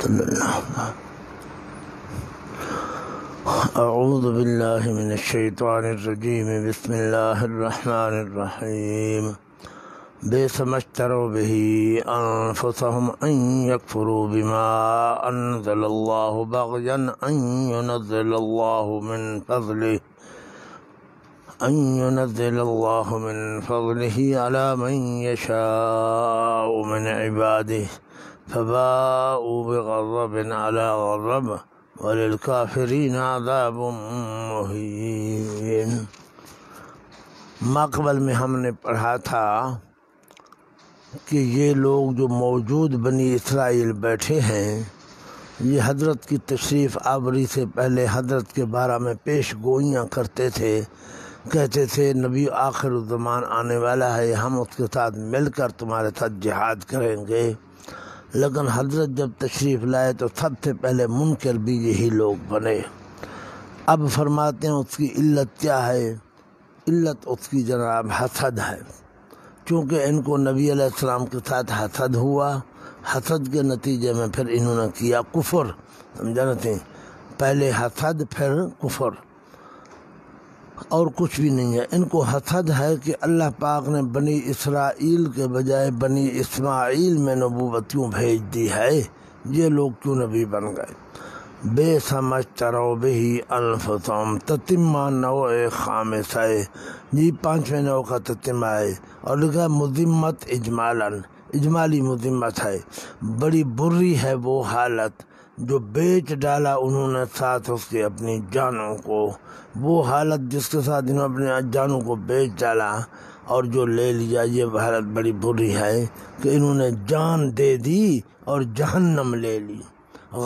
صلی اللہ اعوذ باللہ من الشیطان الرجیم بسم اللہ الرحمن الرحیم بئس ما اشتروا به انفسهم ان يكفروا بما انزل الله بغيا ان ينزل الله من فضله على من يشاء من عباده فباءوا بغضب على غضب وللكافرين عذاب مهين۔ ماقبل میں ہم نے پڑھا تھا کہ یہ لوگ جو موجود بنی اسرائیل بیٹھے ہیں، یہ حضرت کی تشریف آوری سے پہلے حضرت کے بارے میں پیش گوئیاں کرتے تھے، کہتے تھے نبی آخر الزمان آنے والا ہے، ہم اس کے ساتھ مل کر تمہارے ساتھ جہاد کریں گے۔ لیکن حضرت جب تشریف لائے تو سب سے پہلے منکر بھی یہی لوگ بنے۔ اب فرماتے ہیں اس کی علت کیا ہے؟ علت اس کی جناب حسد ہے، چونکہ ان کو نبی علیہ السلام کے ساتھ حسد ہوا، حسد کے نتیجے میں پھر انہوں نے کیا کفر، سمجھتے ہیں، پہلے حسد پھر کفر، اور کچھ بھی نہیں ہے۔ ان کو حسد ہے کہ اللہ پاک نے بنی اسرائیل کے بجائے بنی اسماعیل میں نبوت کیوں بھیج دی ہے، یہ لوگ کیوں نبی بن گئے۔ بئس ما اشتروا به انفسهم، تتمہ نوع خامس ہے، جی پانچویں نوع کا تتمہ ہے، اور لکھا مذمت اجمالاً، اجمالی مذمت ہے۔ بڑی بری ہے وہ حالت جو بیچ ڈالا انہوں نے ساتھ اس کے اپنی جانوں کو، وہ حالت جس کے ساتھ انہوں نے اپنی جانوں کو بیچ ڈالا اور جو لے لیا، یہ حالت بڑی بری ہے کہ انہوں نے جان دے دی اور جہنم لے لی،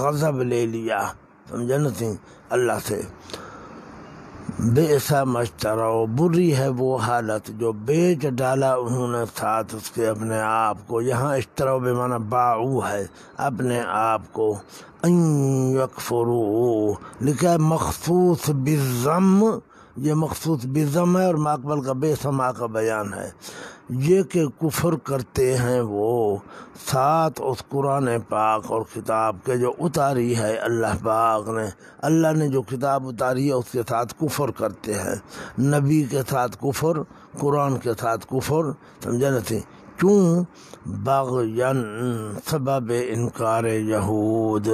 غضب لے لیا، سمجھا نا اللہ سے۔ بئس ما اشتروا، بری ہے وہ حالت جو بیچ ڈالا انہوں نے ساتھ اس کے اپنے آپ کو، یہاں اشتروا بے معنی باعو ہے، اپنے آپ کو، ان یکفروا لکھا ہے مخصوص بالضم، یہ مخصوص بالضم ہے اور ماقبل کا بے سما کا بیان ہے، یہ کہ کفر کرتے ہیں وہ ساتھ اس قرآن پاک اور کتاب کے جو اتاری ہے اللہ پاک نے، اللہ نے جو کتاب اتاری ہے اس کے ساتھ کفر کرتے ہیں، نبی کے ساتھ کفر، قرآن کے ساتھ کفر، سمجھا نا تھی، کیوں؟ باغین، سبب انکار یہود،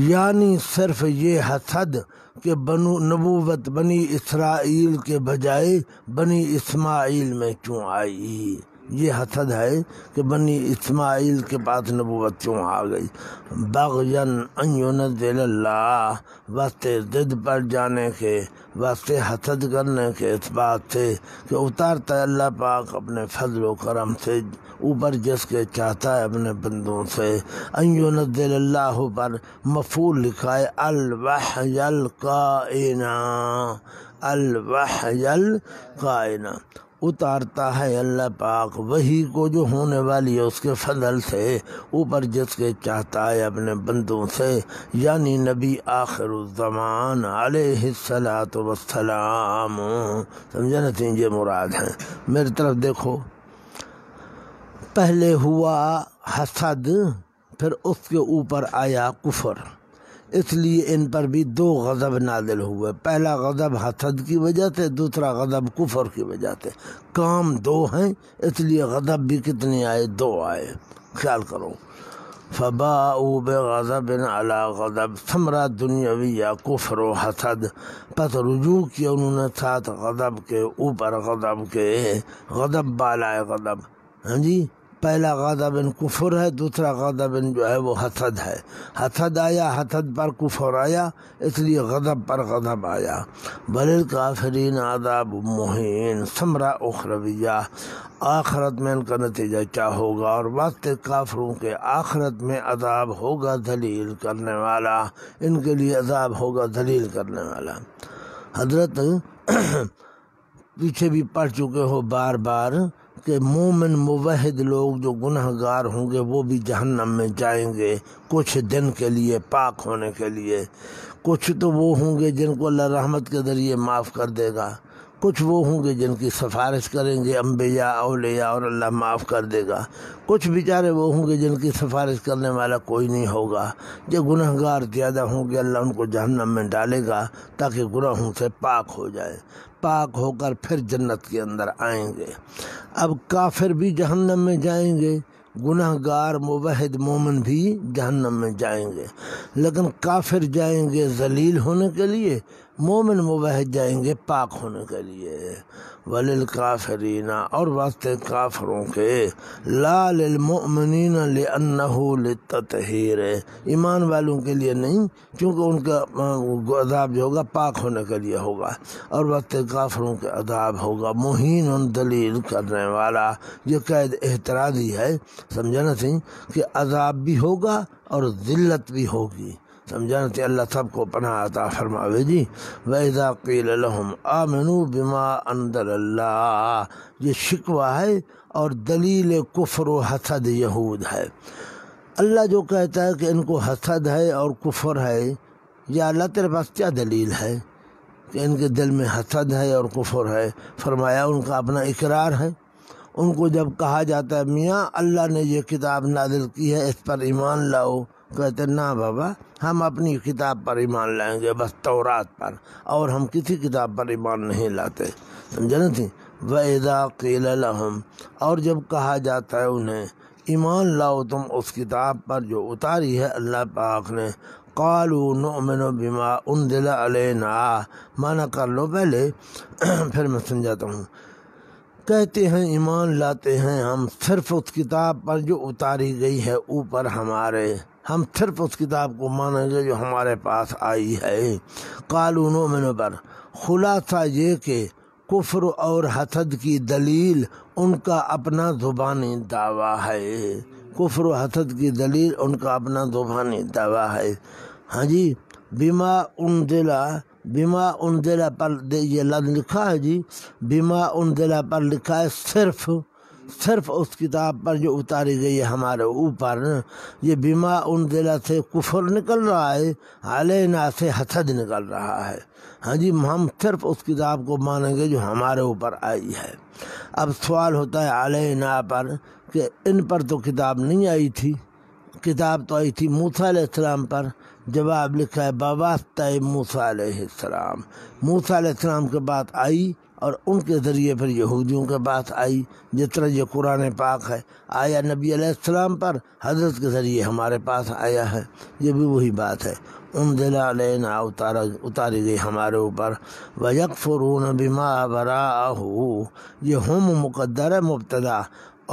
یعنی صرف یہ حسد کہ نبوت بنی اسرائیل کے بجائے بنی اسماعیل میں کیوں آئی، یہ حسد ہے کہ بنی اسماعیل کے پاس نبوت کیوں آ گئی۔ باغین ان ینزل اللہ، واسطے ضد پر جانے کے، واسطے حسد کرنے کے، اس بات سے کہ اتارتا ہے اللہ پاک اپنے فضل و کرم سے اوپر جس کے چاہتا ہے اپنے بندوں سے۔ ان ینزل اللہ پر مفعول لکھا ہے الوحی الکائنہ، الوحی الکائنہ، اتارتا ہے اللہ پاک وہی کو جو ہونے والی ہے اس کے فضل سے اوپر جس کے چاہتا ہے اپنے بندوں سے، یعنی نبی آخر الزمان علیہ الصلاۃ والسلام، سمجھا نا، یہ مراد ہے۔ میری طرف دیکھو، پہلے ہوا حسد، پھر اس کے اوپر آیا کفر، اس لیے ان پر بھی دو غضب نازل ہوئے، پہلا غضب حسد کی وجہ سے، دوسرا غضب کفر کی وجہ سے، کام دو ہیں اس لیے غضب بھی کتنے آئے؟ دو آئے، خیال کرو۔ فباءوا بغضب علی غضب، ثمرہ دنیاویہ کفر و حسد، پس رجوع کیا انہوں نے ساتھ غضب کے اوپر غضب کے، غضب بالائے غضب، ہاں جی، پہلا غضب کفر ہے، دوسرا غضب جو ہے وہ حسد ہے، حسد آیا، حسد پر کفر آیا، اس لیے غضب پر غضب آیا۔ وللکافرین عذاب مہین، ثمرہ اخرویہ، آخرت میں ان کا نتیجہ کیا ہوگا، اور وقت کافروں کے آخرت میں عذاب ہوگا ذلیل کرنے والا، ان کے لیے عذاب ہوگا ذلیل کرنے والا۔ حضرت پیچھے بھی پڑھ چکے ہو بار بار کہ مومن موحد لوگ جو گناہ گار ہوں گے وہ بھی جہنم میں جائیں گے کچھ دن کے لیے، پاک ہونے کے لیے، کچھ تو وہ ہوں گے جن کو اللہ رحمت کے ذریعے معاف کر دے گا، کچھ وہ ہوں گے جن کی سفارش کریں گے انبیاء اولیاء اور اللہ معاف کر دے گا، کچھ بیچارے وہ ہوں گے جن کی سفارش کرنے والا کوئی نہیں ہوگا۔ جو گناہ گار زیادہ ہوں گے اللہ ان کو جہنم میں ڈالے گا تاکہ گناہوں سے پاک ہو جائے، پاک ہو کر پھر جنت کے اندر آئیں گے۔ اب کافر بھی جہنم میں جائیں گے، گناہ گار موحد مومن بھی جہنم میں جائیں گے، لیکن کافر جائیں گے ذلیل ہونے کے لیے، مومن موحد جائیں گے پاک ہونے کے لیے۔ وَلِلْكَافِرِينَ اور واسطے کافروں کے، لا للمؤمنین لأنہ للتطہیر، ایمان والوں کے لیے نہیں کیونکہ ان کا عذاب جو ہوگا پاک ہونے کے لیے ہوگا، اور واسطے کافروں کے عذاب ہوگا مہین دلیل کرنے والا۔ یہ قید احترازی ہے، سمجھا نا سی، کہ عذاب بھی ہوگا اور ذلت بھی ہوگی، سمجھا نا سی۔ اللہ سب کو پناہ عطا فرماوے جی۔ وَإِذَا قِيلَ لَهُمْ آمِنُوا بِمَا أَنزَلَ اللَّهُ، یہ شکوہ ہے اور دلیل کفر و حسد یہود ہے۔ اللہ جو کہتا ہے کہ ان کو حسد ہے اور کفر ہے، یا اللہ تیرے پاس کیا دلیل ہے کہ ان کے دل میں حسد ہے اور کفر ہے؟ فرمایا ان کا اپنا اقرار ہے۔ ان کو جب کہا جاتا ہے میاں اللہ نے یہ کتاب نازل کی ہے اس پر ایمان لاؤ، کہتے نہ بابا ہم اپنی کتاب پر ایمان لائیں گے، بس تورات پر، اور ہم کسی کتاب پر ایمان نہیں لاتے، سمجھا نا تھی۔ وَإِذَا قِيلَ لَهُمْ اور جب کہا جاتا ہے انہیں ایمان لاؤ تم اس کتاب پر جو اتاری ہے اللہ پاک نے، قَالُوا نُؤْمِنُ بِمَا أُنزِلَ عَلَيْنَا، مانا کر لو پہلے پھر میں سمجھاتا ہوں۔ کہتے ہیں ایمان لاتے ہیں ہم صرف اس کتاب پر جو اتاری گئی ہے اوپر ہمارے، ہم صرف اس کتاب کو مانیں گے جو ہمارے پاس آئی ہے۔ قالوا نؤمن پر خلاصہ یہ کہ کفر اور حسد کی دلیل ان کا اپنا زبانی دعویٰ ہے، کفر و حسد کی دلیل ان کا اپنا زبانی دعویٰ ہے۔ ہاں جی، بما انزلہ پر یہ لفظ لکھا ہے جی، بما انزلہ پر لکھا ہے صرف اس کتاب پر جو اتاری گئی ہے ہمارے اوپر، یہ بما انزلہ سے کفر نکل رہا ہے، علینا سے حسد نکل رہا ہے۔ ہاں جی، ہم صرف اس کتاب کو مانیں گے جو ہمارے اوپر آئی ہے۔ اب سوال ہوتا ہے علینا پر کہ ان پر تو کتاب نہیں آئی تھی، کتاب تو آئی تھی موسیٰ علیہ السلام پر۔ جواب لکھا ہے بواسطہ موسیٰ علیہ السلام، موسیٰ علیہ السلام کے بعد آئی اور ان کے ذریعے پھر یہودیوں کے پاس آئی، جس طرح یہ قرآن پاک ہے آیا نبی علیہ السلام پر، حضرت کے ذریعے ہمارے پاس آیا ہے، یہ بھی وہی بات ہے۔ انزل علینا اتاری گئی ہمارے اوپر، وَيَكْفُرُونَ بِمَا وَرَاءَهُ، یہ ہم مقدر ہے مبتدا،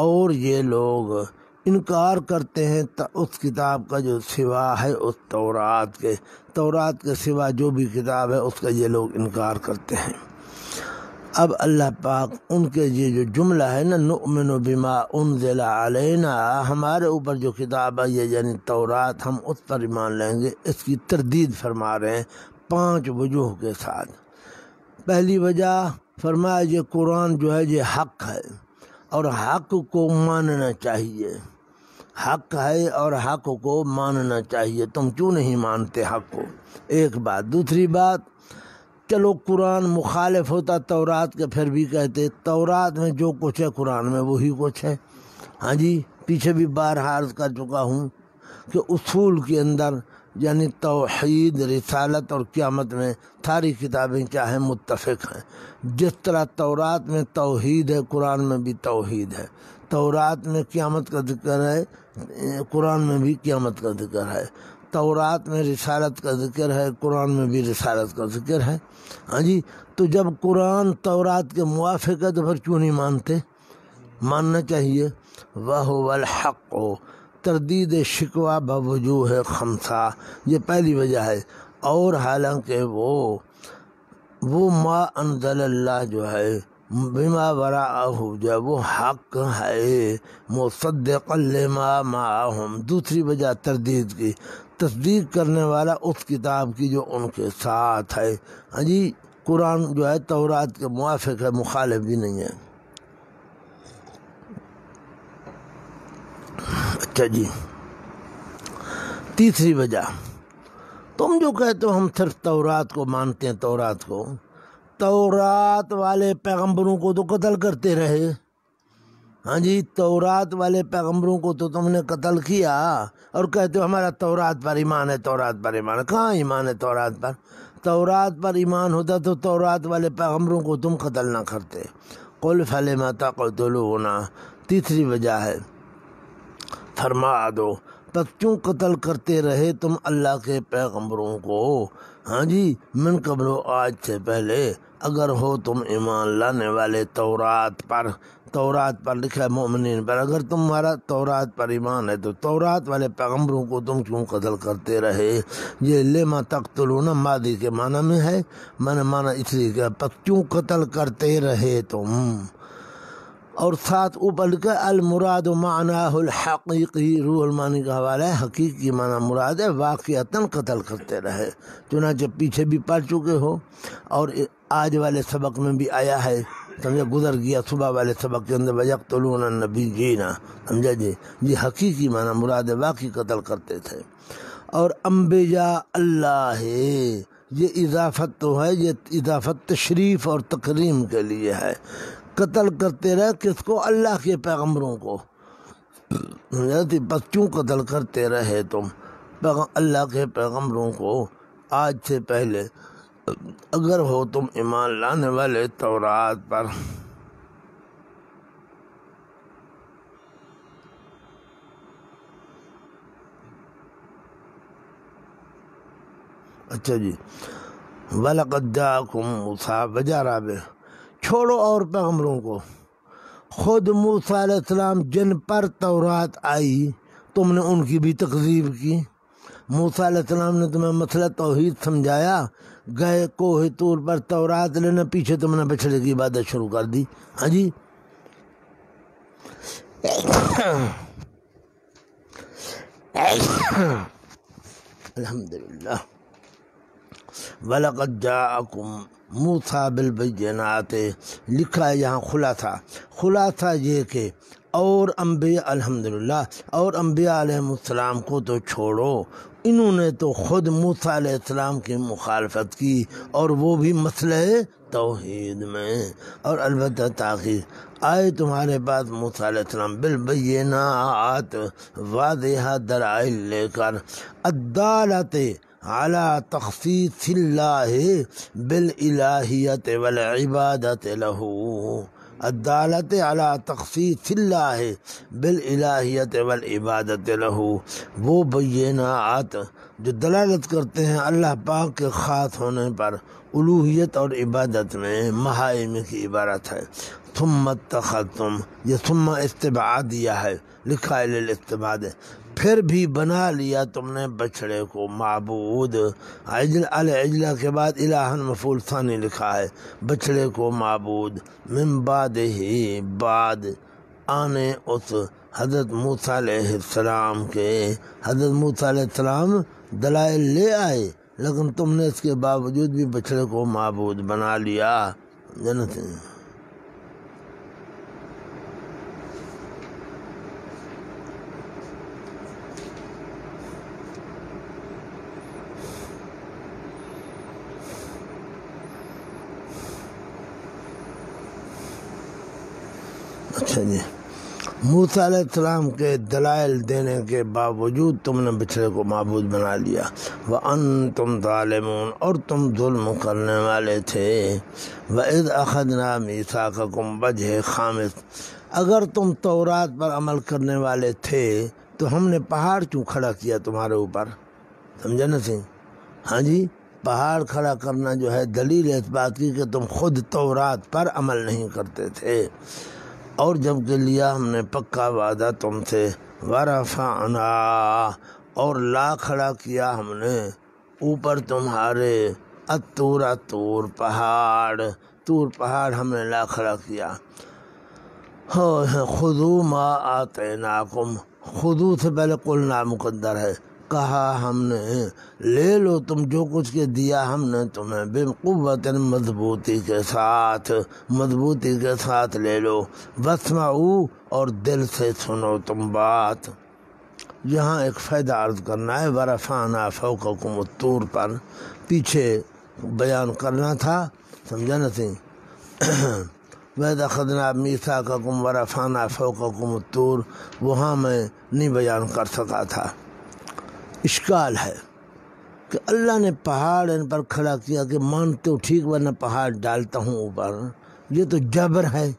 اور یہ لوگ انکار کرتے ہیں اس کتاب کا جو سوا ہے اس تورات کے سوا جو بھی کتاب ہے اس کا یہ لوگ انکار کرتے ہیں۔ اب اللہ پاک ان کے یہ جو جملہ ہے نا نؤمن بما انزل علینا، ہمارے اوپر جو کتاب ہے یعنی تورات، ہم اس پر ایمان لیں گے، اس کی تردید فرما رہے ہیں 5 وجوہ کے ساتھ۔ پہلی وجہ فرمایا یہ قرآن جو ہے یہ حق ہے اور حق کو ماننا چاہیے، حق ہے اور حق کو ماننا چاہیے، تم کیوں نہیں مانتے حق کو؟ ایک بات۔ دوسری بات، چلو قرآن مخالف ہوتا تورات کے پھر بھی کہتے تورات میں جو کچھ ہے قرآن میں وہی کچھ ہے۔ ہاں جی، پیچھے بھی بارہا عرض کر چکا ہوں کہ اصول کے اندر یعنی توحید، رسالت اور قیامت میں ساری کتابیں چاہے متفق ہیں۔ جس طرح تورات میں توحید ہے قرآن میں بھی توحید ہے، تورات میں قیامت کا ذکر ہے قرآن میں بھی قیامت کا ذکر ہے، تورات میں رسالت کا ذکر ہے قرآن میں بھی رسالت کا ذکر ہے۔ ہاں جی، تو جب قرآن تورات کے موافق ہے تو پھر کیوں نہیں مانتے؟ ماننا چاہیے۔ وَهُوَ الْحَقُّ، تردید شکوہ بوجوہ خمسہ، یہ پہلی وجہ ہے۔ اور حالانکہ وہ ما انزل اللہ جو ہے بما وراءہ جو ہے وہ حق ہے، مصدقا لما معہم، دوسری وجہ تردید کی، تصدیق کرنے والا اس کتاب کی جو ان کے ساتھ ہے۔ ہاں جی، قرآن جو ہے تورات کے موافق ہے، مخالف بھی نہیں ہے۔ اچھا جی، تیسری وجہ، تم جو کہتے ہو ہم صرف تورات کو مانتے ہیں، تورات کو، تورات والے پیغمبروں کو تو قتل کرتے رہے، ہاں جی، تورات والے پیغمبروں کو تو تم نے قتل کیا اور کہتے ہو ہمارا تورات پر ایمان ہے، تورات پر ایمان ہے۔ کہاں ایمان ہے تورات پر؟ تورات پر ایمان ہوتا تو تورات والے پیغمبروں کو تم قتل نہ کرتے۔ قل فلم تقتلون، تیسری وجہ ہے، فرما دو پس کیوں قتل کرتے رہے تم اللہ کے پیغمبروں کو، ہاں جی، من قبل، آج سے پہلے، اگر ہو تم ایمان لانے والے تورات پر۔ تورات پر لکھا ہے مومنین پر، اگر تمہارا تورات پر ایمان ہے تو تورات والے پیغمبروں کو تم کیوں قتل کرتے رہے؟ یہ لما تقتلون ماضی کے معنی میں ہے، میں نے معنی اس لیے کہ پس کیوں قتل کرتے رہے تم۔ اور ساتھ اوپر لکھا المراد معناہ الحقیقی، روح المانی کا حوالہ ہے، حقیقی معنی مراد ہے واقعتاً قتل کرتے رہے، چنانچہ پیچھے بھی پڑھ چکے ہو اور آج والے سبق میں بھی آیا ہے، سمجھا، گزر گیا صبح والے سبق کے اندر وَيَقْتُلُونَ النَّبِيِّينَ، سمجھا جی، یہ حقیقی معنی مراد ہے، واقعی قتل کرتے تھے۔ اور انبیاء اللہ ہے، یہ اضافت تو ہے، یہ اضافت تشریف اور تکریم کے لیے ہے۔ قتل کرتے رہے کس کو؟ اللہ کے پیغمبروں کو، بس کیوں قتل کرتے رہے تم اللہ کے پیغمبروں کو آج سے پہلے، اگر ہو تم ایمان لانے والے تورات پر۔ اچھا جی، وَلَقَدْ جَاءَكُم مُوسَىٰ، وجہ رابع، چھوڑو اور پیغمبروں کو، خود موسیٰ علیہ السلام جن پر تورات آئی تم نے ان کی بھی تکذیب کی۔ موسیٰ علیہ السلام نے تمہیں مسئلہ توحید سمجھایا، گئے کوہ طور پر تورات لینا، پیچھے تم نے بچڑے کی عبادت شروع کر دی، ہاں جی۔ الحمدللہ، وَلَقَدْ جَاءَكُم موسیٰ بِالْبَيِّنَاتِ، لکھا ہے یہاں خلاصہ یہ کہ اور انبیاء، الحمدللہ، اور انبیاء علیہ السلام کو تو چھوڑو، انہوں نے تو خود موسیٰ علیہ السلام کی مخالفت کی، اور وہ بھی مسئلہ توحید میں، اور البتہ تاخیر آئے تمہارے پاس موسیٰ علیہ السلام بالبینات، واضح دلائل لے کر، الدالۃ علی تخصیص اللہ بالالہیت والعبادت لہ، الدالۃ علی تخصیص اللہ بالالہیت والعبادت لہ، وہ بینات جو دلالت کرتے ہیں اللہ پاک کے خاص ہونے پر، الوہیت اور عبادت میں، محارم کی عبارت ہے۔ ثم اتخذتم، یہ ثم استبعادیہ ہے، لکھا ہے للاستبعاد، پھر بھی بنا لیا تم نے بچڑے کو معبود، عجل العجلہ کے بعد الہن مفعول ثانی لکھا ہے، بچڑے کو معبود، من بعد ہی، بعد آنے اس حضرت موسیٰ علیہ السلام کے، حضرت موسیٰ علیہ السلام دلائل لے آئے لیکن تم نے اس کے باوجود بھی بچڑے کو معبود بنا لیا، جنت۔ اچھا جی، موسیٰ علیہ السلام کے دلائل دینے کے باوجود تم نے بچڑے کو معبود بنا لیا، وَأَنْتُمْ ظَالِمُونَ، اور تم ظلم کرنے والے تھے، وَإِذْ أَخَذْنَا مِيثَاقَكُمْ، وجہ خامس، اگر تم تورات پر عمل کرنے والے تھے تو ہم نے پہاڑ کیوں کھڑا کیا تمہارے اوپر، سمجھا نا سی؟ ہاں جی، پہاڑ کھڑا کرنا جو ہے دلیل ہے اس بات کی کہ تم خود تورات پر عمل نہیں کرتے تھے، اور جب کہ لیا ہم نے پکا وعدہ تم سے، ورفعنا، اور لا کھڑا کیا ہم نے اوپر تمہارے، الطور، طور پہاڑ ہم نے لا کھڑا کیا، خذوا ما آتیناکم، خذوا سے پہلے قلنا مقدر ہے، کہا ہم نے لے لو تم جو کچھ کے دیا ہم نے تمہیں، بقوت، مضبوطی کے ساتھ لے لو، واسمعوا، اور دل سے سنو تم بات۔ یہاں ایک فائدہ عرض کرنا ہے، ورفعنا فوقکم الطور پر پیچھے بیان کرنا تھا، سمجھا نہ سی وَإِذْ أَخَذْنَا مِيثَاقَكُمْ وَرَفَعْنَا فَوْقَكُمُ الطُّورَ، وہاں میں نہیں بیان کر سکا تھا۔ اشکال ہے کہ اللہ نے پہاڑ ان پر کھڑا کیا کہ مانتے ہو ٹھیک ورنہ پہاڑ ڈالتا ہوں اوپر، یہ تو جبر ہے،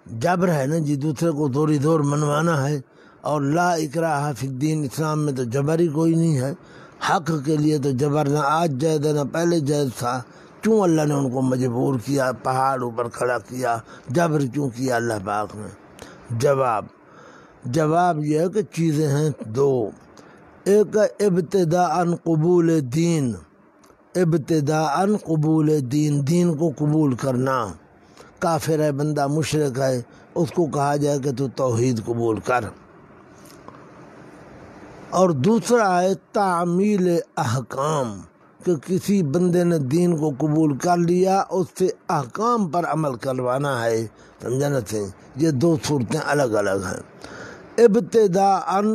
جبر ہے نا جی، دوسرے کو دوری دور منوانا ہے۔ اور لا اکراہ فی الدین، اسلام میں تو جبر ہی کوئی نہیں ہے، حق کے لیے تو جبر نہ آج جائز ہے نہ پہلے جائز تھا، کیوں اللہ نے ان کو مجبور کیا، پہاڑ اوپر کھڑا کیا، جبر کیوں کیا اللہ پاک نے؟ جواب یہ ہے کہ چیزیں ہیں دو، ایک ابتداءً قبول دین، ابتداءً قبول دین، دین کو قبول کرنا، کافر ہے بندہ، مشرک ہے، اس کو کہا جائے کہ تو توحید قبول کر۔ اور دوسرا ہے تعمیل احکام، کہ کسی بندے نے دین کو قبول کر لیا، اس سے احکام پر عمل کروانا ہے، سمجھا نہ تھے؟ یہ دو صورتیں الگ الگ ہیں۔ ابتداءً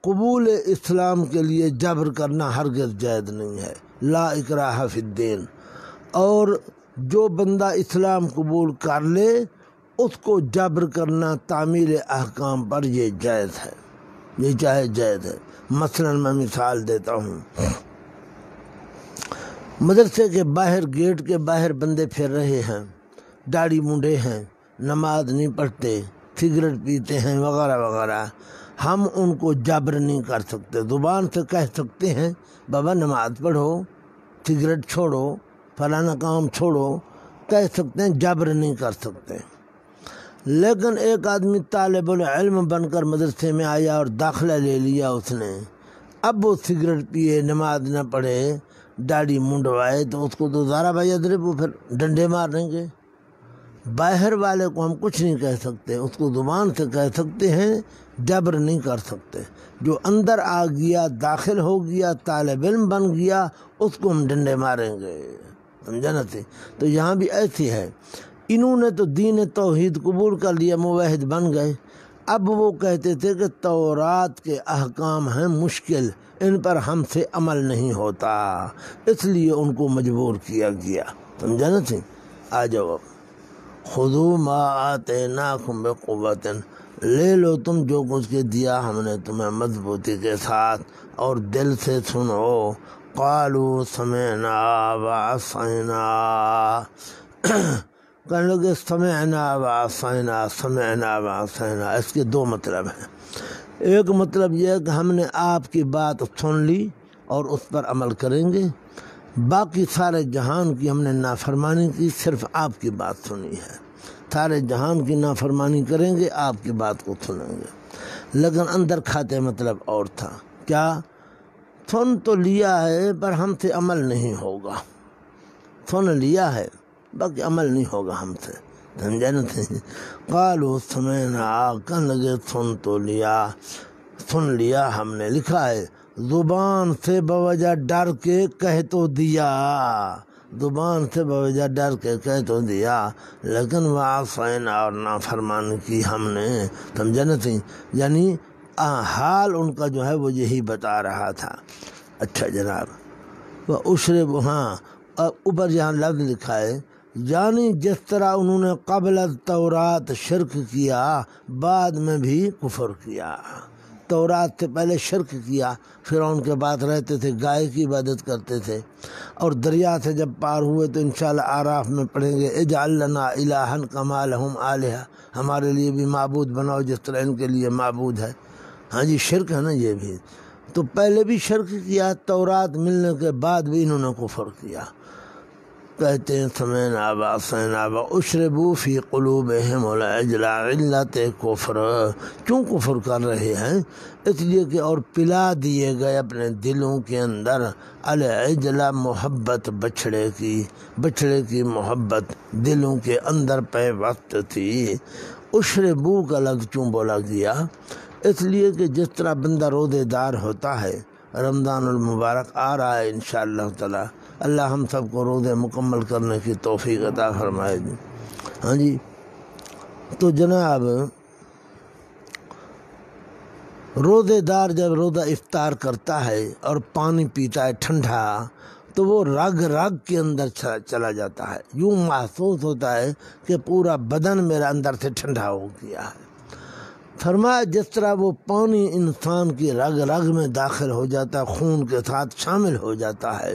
قبول اسلام کے لیے جبر کرنا ہرگز جائز نہیں ہے، لا اکراہ فی الدین، اور جو بندہ اسلام قبول کر لے اس کو جبر کرنا تعمیل احکام پر یہ جائز ہے، یہ چاہے جائز ہے۔ مثلا میں مثال دیتا ہوں، مدرسے کے باہر گیٹ کے باہر بندے پھر رہے ہیں، داڑھی منڈے ہیں، نماز نہیں پڑھتے، سگریٹ پیتے ہیں وغیرہ وغیرہ، ہم ان کو جبر نہیں کر سکتے، زبان سے کہہ سکتے ہیں بابا نماز پڑھو، سگریٹ چھوڑو، فلانا کام چھوڑو، کہہ سکتے ہیں، جبر نہیں کر سکتے۔ لیکن ایک آدمی طالب العلم بن کر مدرسے میں آیا اور داخلہ لے لیا اس نے، اب وہ سگریٹ پیے، نماز نہ پڑھے، داڑھی منڈوائے، تو اس کو تو ذرا بھائی ادرب، وہ پھر ڈنڈے ماریں گے۔ باہر والے کو ہم کچھ نہیں کہہ سکتے، اس کو زبان سے کہہ سکتے ہیں، جبر نہیں کر سکتے۔ جو اندر آ گیا، داخل ہو گیا، طالب علم بن گیا، اس کو ہم ڈنڈے ماریں گے، سمجھا نہ تھی؟ تو یہاں بھی ایسی ہے، انہوں نے تو دین توحید قبول کر لیا، موحد بن گئے، اب وہ کہتے تھے کہ تورات کے احکام ہیں مشکل، ان پر ہم سے عمل نہیں ہوتا، اس لیے ان کو مجبور کیا گیا، سمجھا نہ تھی؟ آ جاؤ، خذوا ما آتیناکم بقوۃ، لے لو تم جو کچھ کے دیا ہم نے تمہیں مضبوطی کے ساتھ اور دل سے سنو۔ قالوا سمعنا وعصینا، کہنے لگے سمعنا وعصینا، سمعنا وعصینا، اس کے دو مطلب ہیں۔ ایک مطلب یہ ہے کہ ہم نے آپ کی بات سن لی اور اس پر عمل کریں گے، باقی سارے جہان کی ہم نے نافرمانی کی، صرف آپ کی بات سنی ہے، سارے جہان کی نافرمانی کریں گے، آپ کی بات کو سنیں گے۔ لیکن اندر کھاتے مطلب اور تھا، کیا؟ سن تو لیا ہے پر ہم سے عمل نہیں ہوگا، سن لیا ہے باقی عمل نہیں ہوگا ہم سے، سمجھا نہ تھے؟ قالوا سمعنا، کہنے لگے سن تو لیا، سن لیا ہم نے، لکھا ہے زبان سے بوجہ ڈر کے کہہ تو دیا، زبان سے بوجہ ڈر کے کہہ تو دیا، لیکن وعصینا، اور نافرمانی کی ہم نے، سمجھا نہ تھی؟ یعنی حال ان کا جو ہے وہ یہی بتا رہا تھا۔ اچھا جناب، وہ اشرب، ہاں اوپر یہاں لفظ لکھا ہے، یعنی جس طرح انہوں نے قبل تورات شرک کیا، بعد میں بھی کفر کیا، تورات سے پہلے شرک کیا، فرعون کے بعد رہتے تھے، گائے کی عبادت کرتے تھے، اور دریا سے جب پار ہوئے تو انشاءاللہ اعراف میں پڑھیں گے، اجعل لنا الہا کما لہم آلہہ، ہمارے لیے بھی معبود بناؤ جس طرح ان کے لیے معبود ہے۔ ہاں جی، شرک ہے نا یہ بھی، تو پہلے بھی شرک کیا، تورات ملنے کے بعد بھی انہوں نے کفر کیا۔ کہتے ہیں سمعنا وعصینا واشربوا فی قلوبہم العجل، علت کفر، کیوں کفر کر رہے ہیں؟ اس لیے کہ اور پلا دیے گئے اپنے دلوں کے اندر العجل، محبت بچھڑے کی محبت دلوں کے اندر پیوست تھی۔ اشربوا کا لفظ کیوں بولا گیا؟ اس لیے کہ جس طرح بندہ روزے دار ہوتا ہے، رمضان المبارک آ رہا ہے انشاءاللہ تعالی، اللہ ہم سب کو روزے مکمل کرنے کی توفیق عطا فرمائے دی۔ ہاں جی، تو جناب روزے دار جب روزہ افطار کرتا ہے اور پانی پیتا ہے ٹھنڈا، تو وہ رگ رگ کے اندر چلا جاتا ہے، یوں محسوس ہوتا ہے کہ پورا بدن میرا اندر سے ٹھنڈا ہو گیا ہے۔ فرمایا جس طرح وہ پانی انسان کی رگ رگ میں داخل ہو جاتا ہے، خون کے ساتھ شامل ہو جاتا ہے،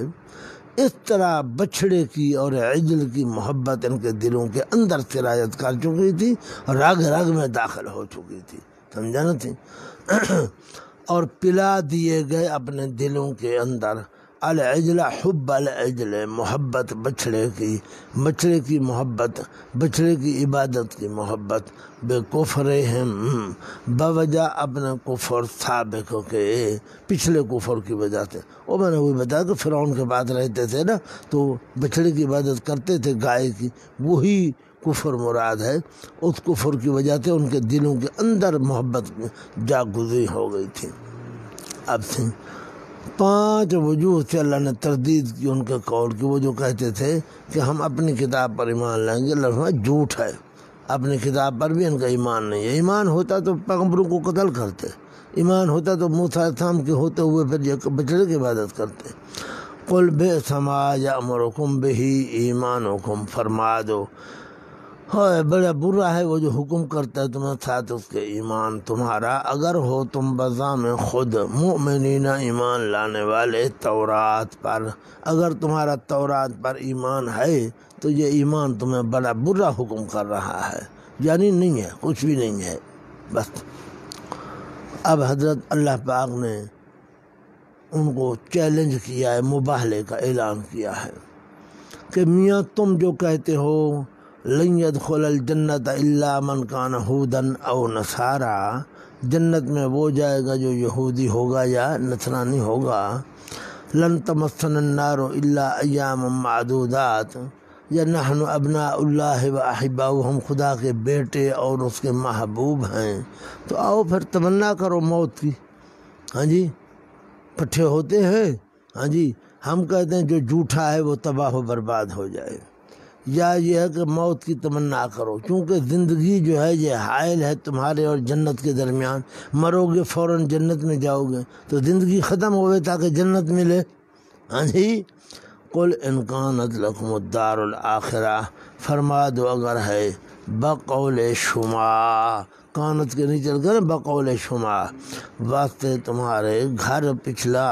اس طرح بچھڑے کی اور عجل کی محبت ان کے دلوں کے اندر سرایت کر چکی تھی، رگ رگ میں داخل ہو چکی تھی، سمجھا نا تھی؟ اور پلا دیے گئے اپنے دلوں کے اندر العجل حب العجل، محبت بچھڑے کی محبت، بچھڑے کی عبادت کی محبت، بے کفرہم، بوجہ اپنے کفر سابق کے، پچھلے کفر کی وجہ سے۔ وہ میں نے وہی بتایا کہ فرعون کے بعد رہتے تھے نا، تو بچھڑے کی عبادت کرتے تھے، گائے کی، وہی کفر مراد ہے۔ اس کفر کی وجہ سے ان کے دلوں کے اندر محبت جاگزی ہو گئی تھی۔ اب سے 5 وجوہ سے اللہ نے تردید کی ان کے قول کی۔ وہ جو کہتے تھے کہ ہم اپنی کتاب پر ایمان لائیں گے، اللہ فرمایا جھوٹ ہے، اپنی کتاب پر بھی ان کا ایمان نہیں ہے۔ ایمان ہوتا تو پیغمبروں کو قتل کرتے، ایمان ہوتا تو موسیٰ علیہ السلام کے ہوتے ہوئے پھر بچڑے کی عبادت کرتے۔ قل بئس ما یأمرکم بہ ایمانکم، فرما دو ہائے بڑا برا ہے وہ جو حکم کرتا ہے تمہیں ساتھ اس کے ایمان تمہارا، اگر ہو تم بذام خود مؤمنین، ایمان لانے والے تورات پر، اگر تمہارا تورات پر ایمان ہے تو یہ ایمان تمہیں بڑا برا حکم کر رہا ہے، یعنی نہیں ہے، کچھ بھی نہیں ہے بس۔ اب حضرت اللہ پاک نے ان کو چیلنج کیا ہے، مباہلے کا اعلان کیا ہے کہ میاں تم جو کہتے ہو لن يدخل الجنت الا من كان هودا او نصارا، جنت میں وہ جائے گا جو یہودی ہوگا یا نصرانی ہوگا، لن تمسنا النار الا ایام معدودات، یا نحن ابناء اللہ و احباؤہ، ہم خدا کے بیٹے اور اس کے محبوب ہیں، تو آؤ پھر تمنا کرو موت کی۔ ہاں جی، پٹھے ہوتے ہیں، ہاں جی، ہم کہتے ہیں جو جھوٹا ہے وہ تباہ و برباد ہو جائے، یا یہ ہے کہ موت کی تمنا کرو، کیونکہ زندگی جو ہے یہ حائل ہے تمہارے اور جنت کے درمیان، مرو گے فوراً جنت میں جاؤ گے، تو زندگی ختم ہوئے تاکہ جنت ملے۔ ہاں جی، قل ان کانت لکم الدار الآخرہ، فرما دو اگر ہے بقول شما، کانت کے نیچے کر بقول شما، واسطے تمہارے گھر پچھلا،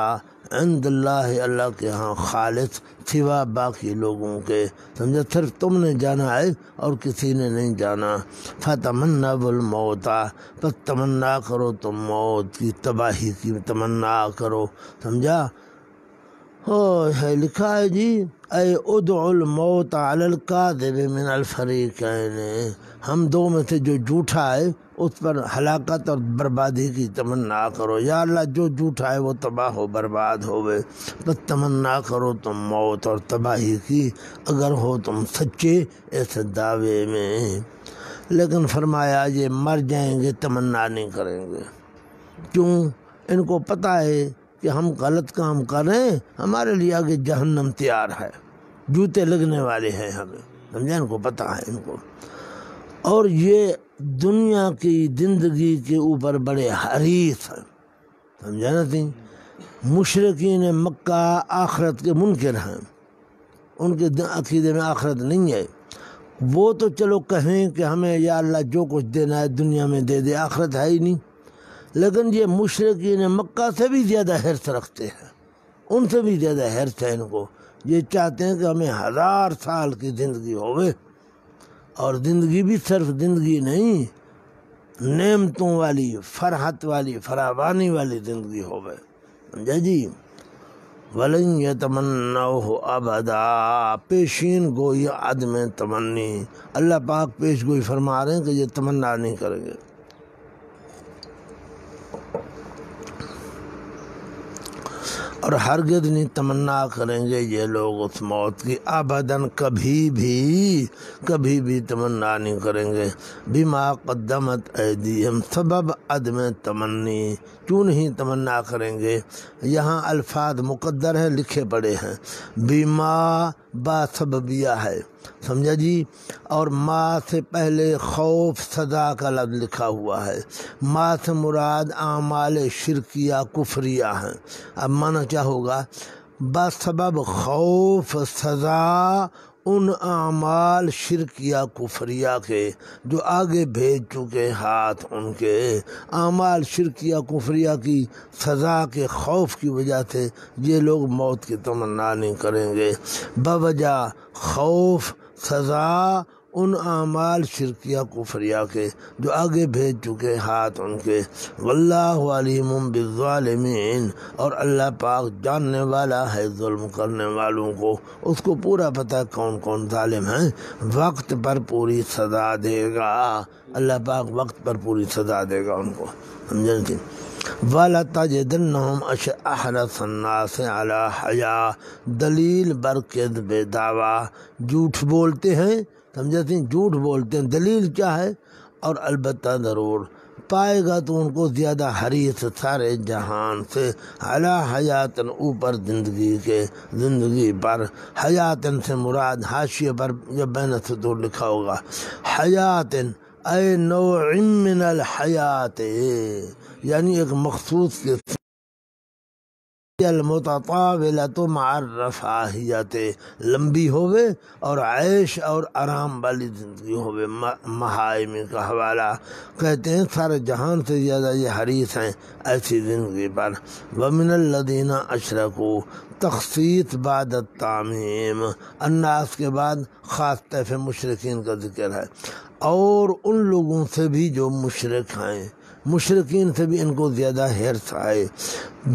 عند اللہ، اللہ کے ہاں، خالص، سوا باقی لوگوں کے، سمجھا، صرف تم نے جانا ہے اور کسی نے نہیں جانا۔ فتمنوا الموت، پس تمنا کرو تم موت کی، تباہی کی تمنا کرو، سمجھا۔ ہے لکھا ہے جی، اے ادعو الموت علی الکاذب من الفریقین، ہم دو میں سے جو جھوٹا ہے اس پر ہلاکت اور بربادی کی تمنا کرو، یا اللہ جو جھوٹا ہے وہ تباہ و برباد ہوئے، بس تمنا کرو تم موت اور تباہی کی اگر ہو تم سچے اس دعوے میں۔ لیکن فرمایا یہ مر جائیں گے تمنا نہیں کریں گے، کیوں؟ ان کو پتہ ہے کہ ہم غلط کام کر رہے ہیں، ہمارے لیے آگے جہنم تیار ہے، جوتے لگنے والے ہیں ہمیں، سمجھا، ان کو پتہ ہے ان کو۔ اور یہ دنیا کی زندگی کے اوپر بڑے حریص ہیں، سمجھا نا تھی؟ مشرکین مکہ آخرت کے منکر ہیں، ان کے عقیدے میں آخرت نہیں ہے۔ وہ تو چلو کہیں کہ ہمیں یا اللہ جو کچھ دینا ہے دنیا میں دے دے، آخرت ہے ہی نہیں۔ لیکن یہ مشرکین مکہ سے بھی زیادہ حرص رکھتے ہیں، ان سے بھی زیادہ حرص ہے ان کو، یہ چاہتے ہیں کہ ہمیں 1000 سال کی زندگی ہوئے، اور زندگی بھی صرف زندگی نہیں، نعمتوں والی، فرحت والی، فراوانی والی زندگی ہوئے، سمجھا جی۔ وَلَن يَتَمَنَّوْهُ أَبَدًا، پیشین گوئی عدم تمنی، اللہ پاک پیش گوئی فرما رہے ہیں کہ یہ تمنا نہیں کریں گے۔ اور ہرگز نہیں تمنا کریں گے یہ لوگ اس موت کی، ابداً، کبھی بھی تمنا نہیں کریں گے۔ بما قدمت ایدیہم، سبب عدم تمنی، کیوں نہیں تمنا کریں گے؟ یہاں الفاظ مقدر ہیں، لکھے پڑے ہیں، بما با سببیہ ہے، سمجھا جی، اور ما سے پہلے خوف سزا کا لفظ لکھا ہوا ہے، ما سے مراد اعمال شرکیہ کفریہ ہیں۔ اب معنی کیا ہوگا؟ بسبب خوف سزا ان اعمال شرکیہ کفریہ کے جو آگے بھیج چکے ہاتھ ان کے اعمال شرکیہ کفریہ کی سزا کے خوف کی وجہ سے یہ لوگ موت کی تمنا نہیں کریں گے، بوجہ خوف سزا ان اعمال شرکیہ کفریہ کے جو آگے بھیج چکے ہاتھ ان کے، واللہ علیم بالظالمین، اور اللہ پاک جاننے والا ہے ظلم کرنے والوں کو، اس کو پورا پتہ کون کون ظالم ہیں، وقت پر پوری سزا دے گا، اللہ پاک وقت پر پوری سزا دے گا ان کو، سمجھیں؟ وَلَتَجِدَنَّهُمْ أَحْرَصَ النَّاسِ عَلَىٰ حَیَاءٍ، دلیل بر کذب دعویٰ، جھوٹ بولتے ہیں، سمجھتے ہیں، جھوٹ بولتے ہیں، دلیل کیا ہے؟ اور البتہ ضرور پائے گا تو ان کو زیادہ حریص سارے جہان سے، علی حیاتن اوپر زندگی کے، زندگی پر، حیاتن سے مراد حاشیے پر جب بین سطور لکھا ہوگا حیاتن اے نوع من الحیات، یعنی ایک مخصوص کے المتطاولۃ مع الرفاہیت، لمبی ہوئے اور عیش اور آرام والی زندگی ہوئے، محائم کا حوالہ کہتے ہیں سارے جہان سے زیادہ یہ حریص ہیں ایسی زندگی پر۔ ومن الذین اشرکوا، تخصیص بعد التعمیم، الناس کے بعد خاص طرف مشرکین کا ذکر ہے، اور ان لوگوں سے بھی جو مشرک ہیں، مشرکین سے بھی ان کو زیادہ حرص آئے،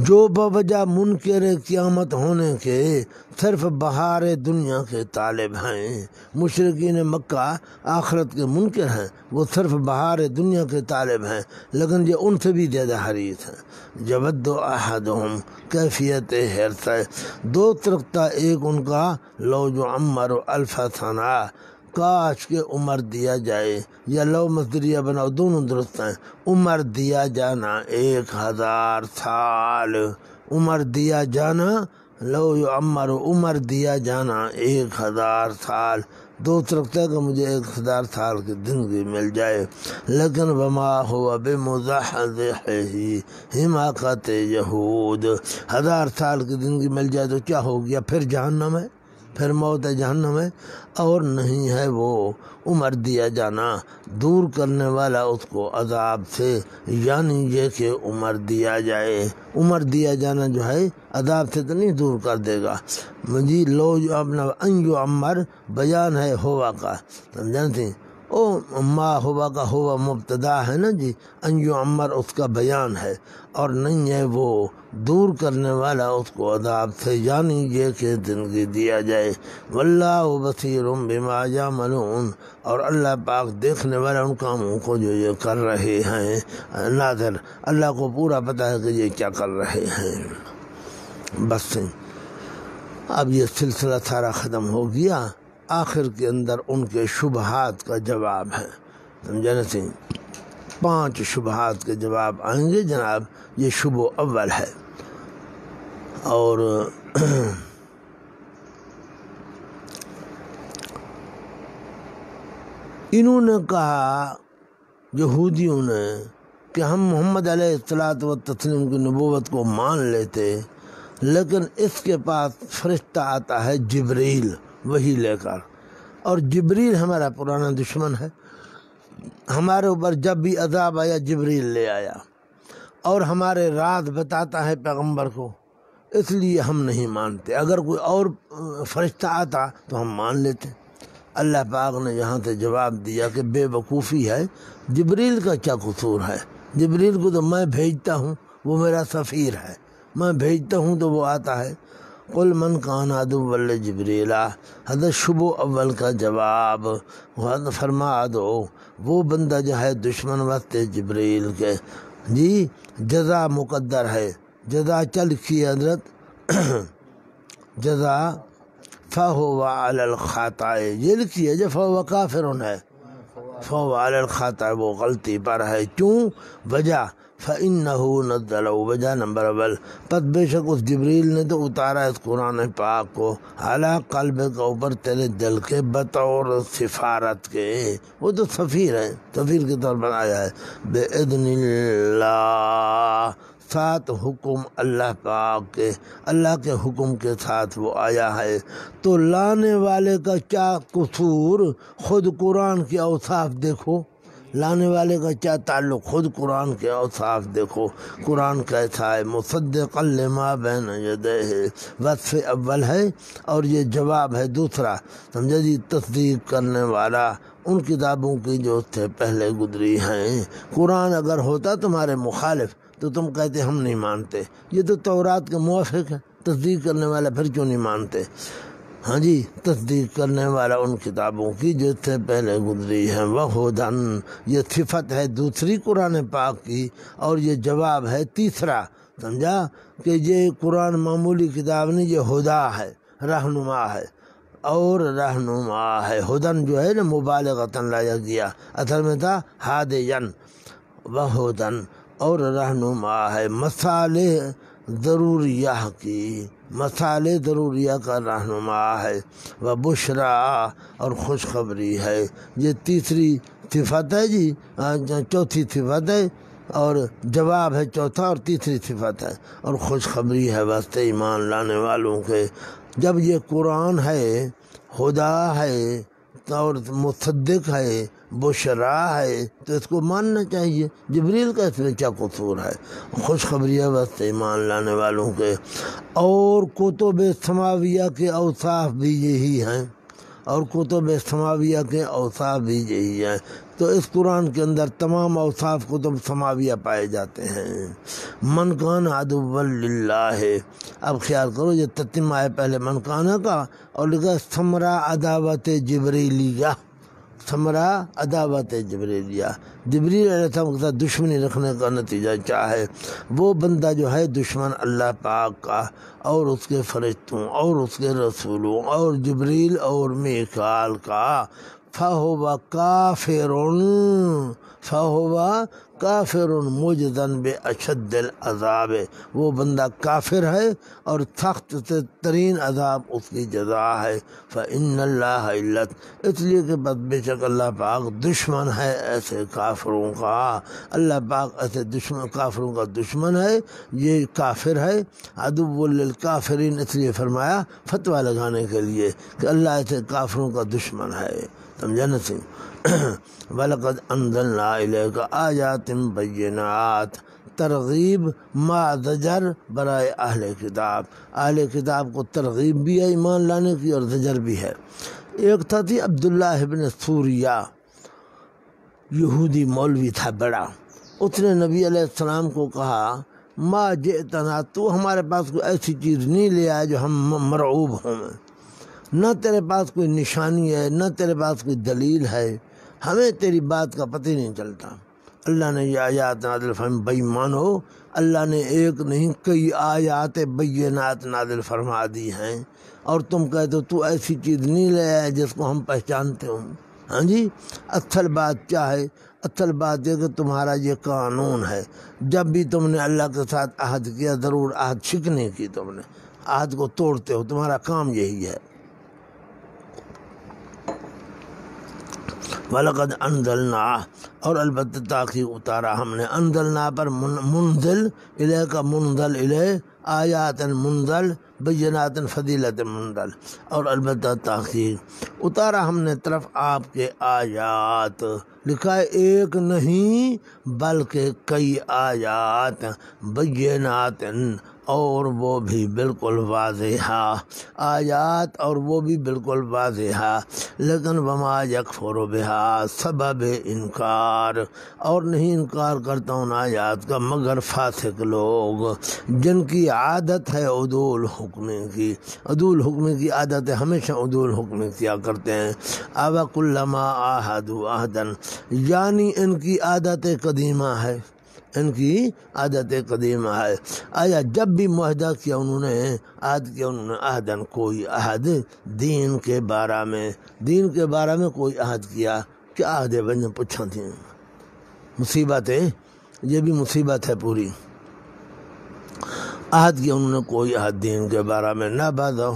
جو بوجہ منکر قیامت ہونے کے صرف بہار دنیا کے طالب ہیں۔ مشرکین مکہ آخرت کے منکر ہیں، وہ صرف بہار دنیا کے طالب ہیں، لیکن یہ ان سے بھی زیادہ حریص ہیں۔ یود احدہم، کیفیت حرص ہے، دو رکھتا ایک ان کا، لو یعمر الف سنہ، کاش کے عمر دیا جائے، یا لو مصدریہ بناؤ دونوں درست ہیں، عمر دیا جانا 1000 سال، عمر دیا جانا، لو یعمر، عمر دیا جانا 1000 سال، دوست رکھتا ہے کہ مجھے 1000 سال کی زندگی مل جائے، لیکن وما ہوا بمزحزحہ حماقت یہود، 1000 سال کی زندگی مل جائے تو کیا ہو گیا، پھر جہنم ہے، پھر موت جہنم ہے، اور نہیں ہے وہ عمر دیا جانا دور کرنے والا اس کو عذاب سے، یعنی یہ کہ عمر دیا جائے، عمر دیا جانا جو ہے عذاب سے تو نہیں دور کر دے گا جی، لو اپنا ان یعمر بیان ہے ہوا کا، سمجھتے ہیں، او ما ہوا کا ہوا مبتدا ہے نا جی، ان یعمر اس کا بیان ہے، اور نہیں ہے وہ دور کرنے والا اس کو عذاب سے، یعنی یہ کہ زندگی دیا جائے۔ واللہ بصیر بما یعملون، اور اللہ پاک دیکھنے والا ان کاموں کو جو یہ کر رہے ہیں، ناظر، اللہ کو پورا پتہ ہے کہ یہ کیا کر رہے ہیں۔ بس اب یہ سلسلہ سارا ختم ہو گیا، آخر کے اندر ان کے شبہات کا جواب ہے، سمجھا نا سی، 5 شبہات کے جواب آئیں گے جناب، یہ شبہ اول ہے، اور انہوں نے کہا یہودیوں نے کہ ہم محمد علیہ الصلوۃ والتسلیم کی نبوت کو مان لیتے، لیکن اس کے پاس فرشتہ آتا ہے جبریل وہی لے کر، اور جبریل ہمارا پرانا دشمن ہے، ہمارے اوپر جب بھی عذاب آیا جبریل لے آیا، اور ہمارے راز بتاتا ہے پیغمبر کو، اس لیے ہم نہیں مانتے، اگر کوئی اور فرشتہ آتا تو ہم مان لیتے۔ اللہ پاک نے یہاں سے جواب دیا کہ بے وقوفی ہے، جبریل کا کیا قصور ہے، جبریل کو تو میں بھیجتا ہوں، وہ میرا سفیر ہے، میں بھیجتا ہوں تو وہ آتا ہے۔ قل من کان عدوا لجبریل، حضرت شبہ اول کا جواب فرما دو، وہ بندہ جو ہے دشمن واسطے جبریل کے، جی جزا مقدر ہے، جزا چل کی حضرت جزا فہو علی الخطأ، یہ لکھی ہے جو فہو کافر ہے، فہو علی الخطأ، وہ غلطی پر ہے، کیوں؟ وجہ فَإِنَّهُ نَزَّلَهُ، وجہ نمبر اول، پس بے شک اس جبریل نے تو اتارا اس قرآن پاک کو، علی قلب کا اوپر تیرے دل کے، بطور سفارت کے، وہ تو سفیر ہے، سفیر کے طور پر آیا ہے، بِإِذْنِ اللَّهِ، ساتھ حکم اللہ پاک کے، اللہ کے حکم کے ساتھ وہ آیا ہے۔ تو لانے والے کا کیا قصور؟ خود قرآن کے اوصاف دیکھو، لانے والے کا کیا تعلق؟ خود قرآن کے اوصاف دیکھو، قرآن کیسا ہے؟ مصدقا لما بین یدیہ، وصف اول ہے اور یہ جواب ہے دوسرا، سمجھا جی؟ تصدیق کرنے والا ان کتابوں کی جو اس سے پہلے گزری ہیں۔ قرآن اگر ہوتا تمہارے مخالف تو تم کہتے ہم نہیں مانتے، یہ تو تورات کے موافق ہے، تصدیق کرنے والا پھر کیوں نہیں مانتے؟ ہاں جی، تصدیق کرنے والا ان کتابوں کی جو اس سے پہلے گزری ہیں۔ وہدن، یہ صفت ہے دوسری قرآن پاک کی، اور یہ جواب ہے تیسرا، سمجھا؟ کہ یہ قرآن معمولی کتاب نہیں، یہ ہدا ہے، رہنما ہے، اور رہنما ہے۔ ہدن جو ہے نا مبالغتاً لایا گیا، اصل میں تھا ہادین، وہدن، اور رہنما ہے، مصالح ضروریہ کی، مصالح ضروریہ کا رہنما ہے، وہ بشرا، اور خوشخبری ہے۔ یہ تیسری صفت ہے جی، چوتھی صفت ہے، اور جواب ہے چوتھا، اور تیسری صفت ہے، اور خوشخبری ہے واسطے ایمان لانے والوں کے۔ جب یہ قرآن ہے، خدا ہے، اور مصدق ہے، بشرا ہے، تو اس کو ماننا چاہیے۔ جبریل کا اس میں کیا قصور ہے؟ خوشخبری ہے واسطے ایمان لانے والوں کے۔ اور کتب سماویہ کے اوصاف بھی یہی ہیں، اور کتب سماویہ کے اوصاف بھی یہی ہیں۔ تو اس قرآن کے اندر تمام اوصاف کتب سماویہ پائے جاتے ہیں۔ من کان عدوا للہ، اب خیال کرو یہ تتمہ ہے پہلے من کانا کا، اور لکھا ثمرہ عداوت جبریلیہ، ثمرہ عداوت جبریلیہ، جبریل علیہ السلام کے ساتھ دشمنی رکھنے کا نتیجہ کیا ہے؟ وہ بندہ جو ہے دشمن اللہ پاک کا، اور اس کے فرشتوں، اور اس کے رسولوں، اور جبریل اور میکال کا، فَهُوَ كَافِرٌ، فَهُوَ كَافِرٌ مُجْزًا بِأَشَدِّ الْعَذَابِ، وہ بندہ کافر ہے اور سخت سے ترین عذاب اس کی جزا ہے۔ فَإِنَّ اللَّهَ إِلَّتْ، اس لیے کہ بس بے شک اللہ پاک دشمن ہے ایسے کافروں کا، اللہ پاک ایسے دشمن کافروں کا دشمن ہے، یہ کافر ہے۔ عدو للکافرین اس لیے فرمایا فتویٰ لگانے کے لیے کہ اللہ ایسے کافروں کا دشمن ہے، سمجھا نا سی؟ وَلَقَدْ أَنزَلْنَا إِلَيْكَ آيَاتٍ بَيِّنَاتٍ، ترغیب ما زجر برائے اہل کتاب، اہل کتاب کو ترغیب بھی ہے ایمان لانے کی، اور زجر بھی ہے۔ ایک تھا تھی عبداللہ ابن سوریہ، یہودی مولوی تھا بڑا، اس نے نبی علیہ السلام کو کہا ما جئتنا، تو ہمارے پاس کوئی ایسی چیز نہیں لے آئے جو ہم مرعوب ہوں، نہ تیرے پاس کوئی نشانی ہے، نہ تیرے پاس کوئی دلیل ہے، ہمیں تیری بات کا پتہ ہی نہیں چلتا۔ اللہ نے یہ آیات نازل فرما، بے ایمان ہو، اللہ نے ایک نہیں کئی آیات بینات نازل فرما دی ہیں، اور تم کہتے ہو تو ایسی چیز نہیں لے آئے جس کو ہم پہچانتے ہوں۔ ہاں جی، اصل بات کیا ہے؟ اصل بات یہ کہ تمہارا یہ قانون ہے، جب بھی تم نے اللہ کے ساتھ عہد کیا ضرور عہد شکنی کی، تم نے عہد کو توڑتے ہو، تمہارا کام یہی ہے۔ وَلَقَدْ أَنزَلْنَا، اور البتہ تاخیر اتارا ہم نے، انزلنا پر منزل، الیہ کا منزل الیہ، آیات منزل، بینات فضیلت منزل، اور البتہ تاخیر اتارا ہم نے طرف آپ کے آیات، لکھا ہے ایک نہیں بلکہ کئی آیات، بینات، اور وہ بھی بالکل واضح آیات، اور وہ بھی بالکل واضح، لیکن وما یکفر بہا، سبب انکار، اور نہیں انکار کرتا ان آیات کا مگر فاسق لوگ، جن کی عادت ہے عدول حکمی کی، عدول حکمی کی عادت ہے، ہمیشہ عدول حکمی کیا کرتے ہیں۔ آوا کلما عاہدوا عہدا، یعنی ان کی عادت قدیمہ ہے، ان کی عادت قدیمہ ہے۔ آیا جب بھی معاہدہ کیا انہوں نے، عہد کیا انہوں نے، عہدن کوئی عہد، دین کے بارے میں، دین کے بارے میں کوئی عہد کیا، کیا عہد ہے؟ بندے پوچھا تھی، مصیبت ہے، یہ بھی مصیبت ہے پوری۔ عہد کیا انہوں نے کوئی عہد دین کے بارے میں، نبذہ،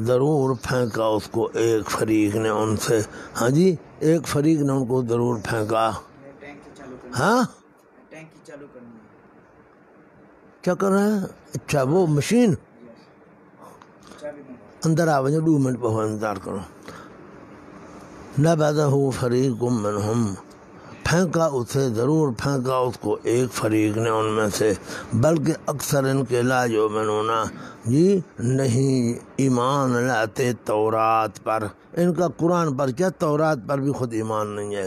ضرور پھینکا اس کو ایک فریق نے ان سے، ہاں جی، ایک فریق نے ان کو ضرور پھینکا۔ ہاں کیا کر رہے ہیں؟ اچھا وہ مشین اندر آ وجہ 2 منٹ پہ انتظار کرو۔ نبذہ فریق منہم، پھینکا اسے، ضرور پھینکا اس کو ایک فریق نے ان میں سے، بلکہ اکثر ان کے لا یؤمنون جی نہیں ایمان لاتے تورات پر، ان کا قرآن پر کیا تورات پر بھی خود ایمان نہیں ہے،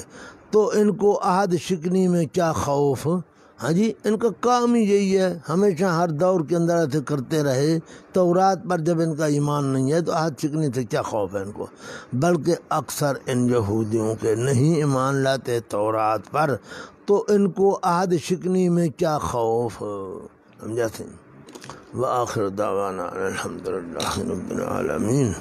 تو ان کو عہد شکنی میں کیا خوف؟ ہاں جی ان کا کام ہی یہی ہے، ہمیشہ ہر دور کے اندر ایسے کرتے رہے، تورات پر جب ان کا ایمان نہیں ہے تو عہد شکنی سے کیا خوف ہے ان کو، بلکہ اکثر ان یہودیوں کے نہیں ایمان لاتے تورات پر، تو ان کو عہد شکنی میں کیا خوف؟ سمجھا؟ وآخر دعوانا الحمدللہ رب العالمین۔